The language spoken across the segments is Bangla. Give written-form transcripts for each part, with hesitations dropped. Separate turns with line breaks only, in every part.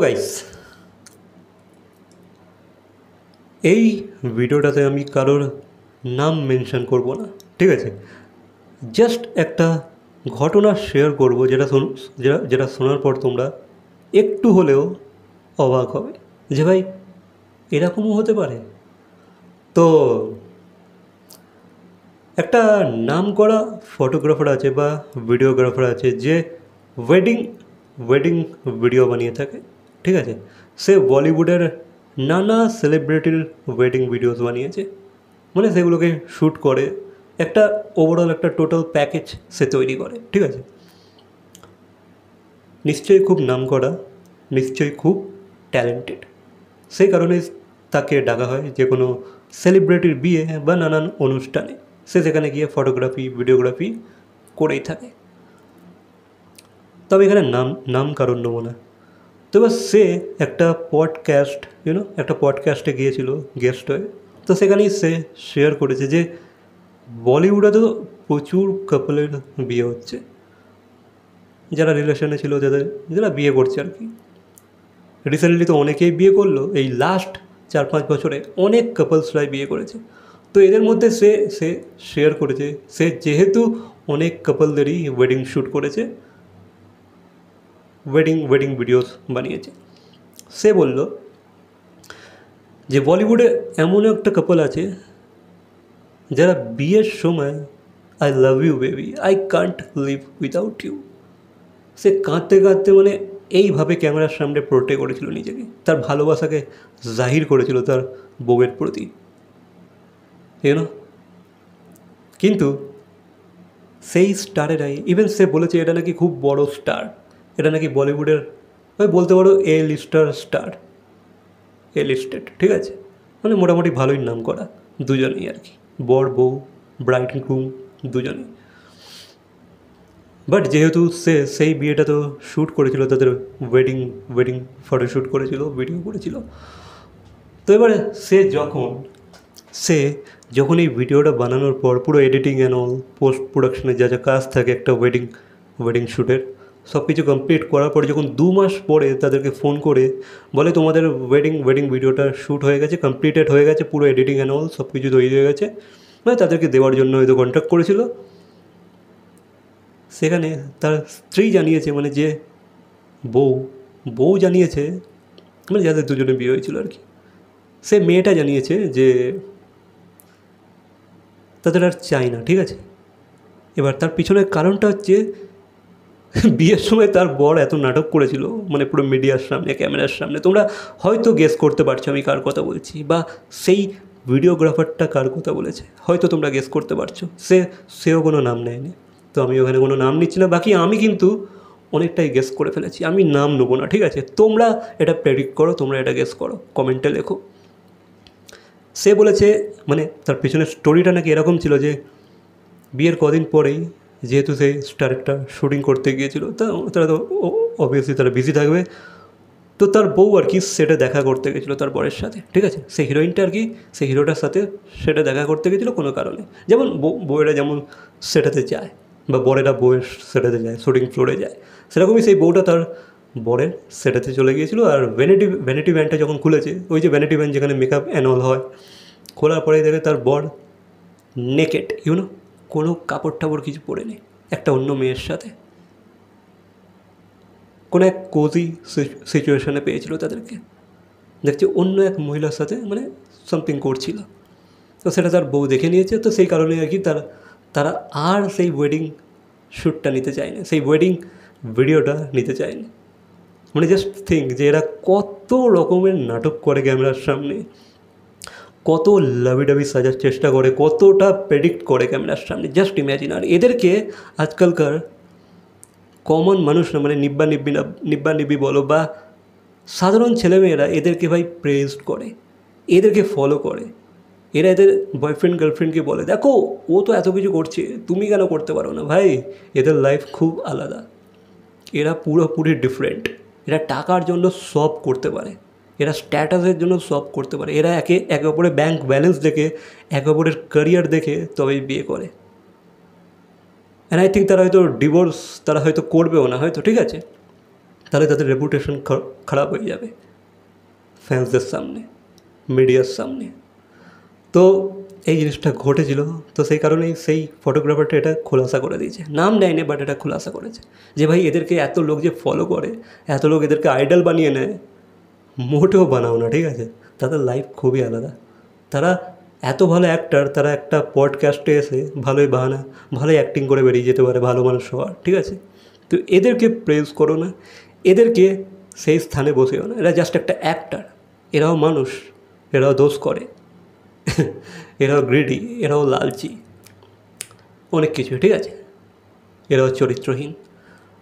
গাইস, এই ভিডিওটাতে আমি কারোর নাম মেনশন করব না, ঠিক আছে? জাস্ট একটা ঘটনা শেয়ার করব যেটা শোনার পর তোমরা একটু হলেও অবাক হবে যে ভাই এরকমও হতে পারে। তো একটা নাম করা ফটোগ্রাফার আছে বা ভিডিওগ্রাফার আছে যে ওয়েডিং ওয়েডিং ভিডিও বানিয়ে থাকে, ঠিক আছে? সে বলিউডের নানা সেলিব্রিটির ওয়েডিং ভিডিওস বানিয়েছে, মানে সেগুলোকে শ্যুট করে একটা ওভারঅল একটা টোটাল প্যাকেজ সে তৈরি করে, ঠিক আছে? নিশ্চয়ই খুব নাম করা, নিশ্চয়ই খুব ট্যালেন্টেড। সেই কারণে তাকে ডাকা হয় যে কোনো সেলিব্রিটির বিয়ে বা নানান অনুষ্ঠানে সে সেখানে গিয়ে ফটোগ্রাফি ভিডিওগ্রাফি করেই থাকে। তবে এখানে নাম কারণ নেবো না। তো এবার সে একটা পডকাস্টে গিয়েছিল গেস্ট হয়ে। তো সেখানেই সে শেয়ার করেছে যে বলিউডে তো প্রচুর কাপলের বিয়ে হচ্ছে, যারা রিলেশনে ছিল, যারা বিয়ে করছে আর কি। রিসেন্টলি তো অনেকেই বিয়ে করলো, এই লাস্ট 4-5 বছরে অনেক কাপলসরাই বিয়ে করেছে। তো এদের মধ্যে সে শেয়ার করেছে সে যেহেতু অনেক কাপলদেরই ওয়েডিং শ্যুট করেছে, ওয়েডিং ভিডিওস বানিয়েছে। সে বলল যে বলিউডে এমন একটা কাপল আছে যারা বিয়ের সময় I love you baby, I can't live without you, সে কাঁদতে কাঁদতে মানে এইভাবে ক্যামেরার সামনে প্রোটে করেছিল নিজেকে, তার ভালোবাসাকে জাহির করেছিল তার বউয়ের প্রতি, ইউনো। কিন্তু সেই স্টারেরাই, ইভেন সে বলেছে এটা নাকি খুব বড় স্টার, এটা নাকি বলিউডের ওই বলতে পারো স্টার, লিস্টেড, ঠিক আছে? মানে মোটামুটি ভালোই নাম করা দুজনেই আর কি, বর বউ, ব্রাইড গ্রুম দুজনেই। বাট যেহেতু সেই বিয়েটা তো শ্যুট করেছিল, তাদের ওয়েডিং ফটোশ্যুট করেছিল, ভিডিও করেছিল। তো এবারে সে যখন এই ভিডিওটা বানানোর পর পুরো এডিটিং অ্যান্ড অল পোস্ট প্রোডাকশনে যা যা কাজ থাকে একটা ওয়েডিং শ্যুটের, সব কিছু কমপ্লিট করার পরে যখন 2 মাস পরে তাদেরকে ফোন করে বলে তোমাদের ওয়েডিং ভিডিওটা শ্যুট হয়ে গেছে, কমপ্লিটেড হয়ে গেছে, পুরো এডিটিং অ্যান্ড অল সব কিছু তৈরি হয়ে গেছে, মানে তাদেরকে দেওয়ার জন্য হয়তো কন্ট্যাক্ট করেছিল। সেখানে তার স্ত্রী জানিয়েছে, মানে যে বউ জানিয়েছে, মানে যাদের দুজনে বিয়ে হয়েছিল আর কি, সে মেয়েটা জানিয়েছে যে তাদের আর চাই না, ঠিক আছে? এবার তার পিছনের কারণটা হচ্ছে বিয়ের সময় তার বর এত নাটক করেছিল, মানে পুরো মিডিয়ার সামনে, ক্যামেরার সামনে। তোমরা হয়তো গেস করতে পারছো আমি কার কথা বলছি, বা সেই ভিডিওগ্রাফারটা কার কথা বলেছে হয়তো তোমরা গেস করতে পারছো। সেও কোনো নাম নেয়নি, তো আমি ওখানে কোনো নাম নিচ্ছি না। বাকি আমি কিন্তু অনেকটাই গেস করে ফেলেছি, আমি নাম নেবো না, ঠিক আছে? তোমরা এটা প্রেডিক্ট করো, তোমরা এটা গেস করো, কমেন্টে লেখো। সে বলেছে মানে তার পিছনের স্টোরিটা নাকি এরকম ছিল যে বিয়ের কদিন পরেই, যেহেতু সেই স্টারটা শ্যুটিং করতে গিয়েছিল, তারা তো অবভিয়াসলি তারা বিজি থাকবে, তো তার বউ আর কি সেটা দেখা করতে গেছিলো তার বরের সাথে, ঠিক আছে? সেই হিরোইনটা আর কি সেই হিরোটার সাথে সেটা দেখা করতে গেছিলো কোনো কারণে, যেমন বউয়েরা যেমন সেটাতে যায় বা বরেরা বউয়ের সেটাতে যায়, শ্যুটিং ফ্লোরে যায়, সেরকমই সেই বউটা তার বরের সেটাতে চলে গিয়েছিলো। আর ভ্যানিটি ভ্যানটা যখন খুলেছে, ওই যে ভ্যানিটি ভ্যান যেখানে মেকআপ অ্যান্ড অল হয়, খোলার পরেই দেখে তার বর নেকেড, কোনো কাপড় টাপড় কিছু পরে নেই, একটা অন্য মেয়ের সাথে কোনো এক কোজি সিচুয়েশানে পেয়েছিল তাদেরকে, দেখছি অন্য এক মহিলার সাথে মানে সামথিং করছিল। তো সেটা তার বউ দেখে নিয়েছে, তো সেই কারণে আর কি তারা আর সেই ওয়েডিং শ্যুটটা নিতে চায়নি, সেই ওয়েডিং ভিডিওটা নিতে চায়নি। মানে জাস্ট থিঙ্ক যে এরা কত রকমের নাটক করে ক্যামেরার সামনে, কত লাভিডাবি সাজার চেষ্টা করে, কতটা প্রেডিক্ট করে ক্যামেরার সামনে, জাস্ট ইম্যাজিন। আর এদেরকে আজকালকার কমন মানুষরা, মানে নিব্বা নিব্বি বলো বা সাধারণ ছেলেমেয়েরা এদেরকে ভাই প্রেজ করে, এদেরকে ফলো করে। এরা এদের বয়ফ্রেন্ড গার্লফ্রেন্ডকে বলে দেখো ও তো এত কিছু করছে, তুমি কেন করতে পারো না? ভাই এদের লাইফ খুব আলাদা, এরা পুরোপুরি ডিফারেন্ট। এরা টাকার জন্য সব করতে পারে, এরা স্ট্যাটাসের জন্য সব করতে পারে, এরা একে অপরের ব্যাঙ্ক ব্যালেন্স দেখে, একে অপরের ক্যারিয়ার দেখে তবেই বিয়ে করে। অ্যান্ড আই থিঙ্ক তারা হয়তো ডিভোর্স তারা হয়তো করবেও না হয়তো, ঠিক আছে? তাহলে তাদের রেপুটেশন খারাপ হয়ে যাবে ফ্যান্সদের সামনে, মিডিয়ার সামনে। তো এই জিনিসটা ঘটেছিল, তো সেই কারণেই সেই ফটোগ্রাফারটা এটা খোলাসা করে দিয়েছে, নাম নেয়নি বাট এটা খোলাসা করেছে যে ভাই এদেরকে এত লোক যে ফলো করে, এত লোক এদেরকে আইডল বানিয়ে নেয়, মোটেও বানাও না, ঠিক আছে? তাদের লাইফ খুবই আলাদা। তারা এত ভালো অ্যাক্টার, তারা একটা পডকাস্টে এসে ভালোই অ্যাক্টিং করে বেরিয়ে যেতে পারে, ভালো মানুষ হওয়ার, ঠিক আছে? তো এদেরকে প্রেজ করো না, এদেরকে সেই স্থানে বসেও না। এরা জাস্ট একটা অ্যাক্টার, এরাও মানুষ, এরাও দোষ করে, এরাও গ্রিডি, এরাও লালচি, অনেক কিছু, ঠিক আছে? এরাও চরিত্রহীন।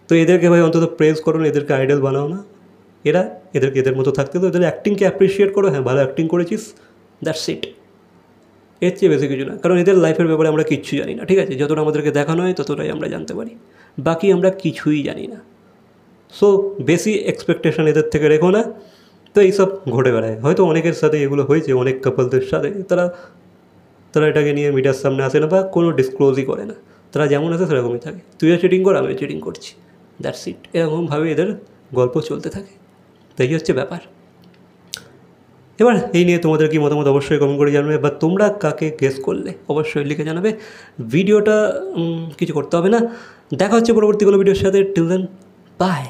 তো এদেরকে ভাই অন্তত প্রেজ করো না, এদেরকে আইডল বানাও না। এদেরকে এদের মতো থাকতে তো এদের অ্যাক্টিংকে অ্যাপ্রিসিয়েট করো, হ্যাঁ ভালো অ্যাক্টিং করেছিস, দ্যাটস ইট, এর চেয়ে বেশি কিছু না। কারণ এদের লাইফের ব্যাপারে আমরা কিচ্ছু জানি না, ঠিক আছে? যতটা আমাদেরকে দেখানো হয় ততটাই আমরা জানতে পারি, বাকি আমরা কিছুই জানি না। সো বেশি এক্সপেকটেশন এদের থেকে রেখো না। তো এইসব ঘটে বেড়ায়, হয়তো অনেকের সাথে এগুলো হয়েছে, অনেক কাপলদের সাথে, তারা এটাকে নিয়ে মিডিয়ার সামনে আসে না বা কোনো ডিসক্লোজই করে না, তারা যেমন আছে সেরকমই থাকে। তুইও চিটিং কর, আমিও চিটিং করছি, দ্যাটস ইট, এরকমভাবে এদের গল্প চলতে থাকে। তো এই হচ্ছে ব্যাপার। এবার এই নিয়ে তোমাদের কি মতামত অবশ্যই কমেন্ট করে জানাবে, বা তোমরা কাকে গেস করলে অবশ্যই লিখে জানাবে। ভিডিওটা কিছু করতে হবে না, দেখা হচ্ছে পরবর্তী কোনো ভিডিওর সাথে। Till then, by.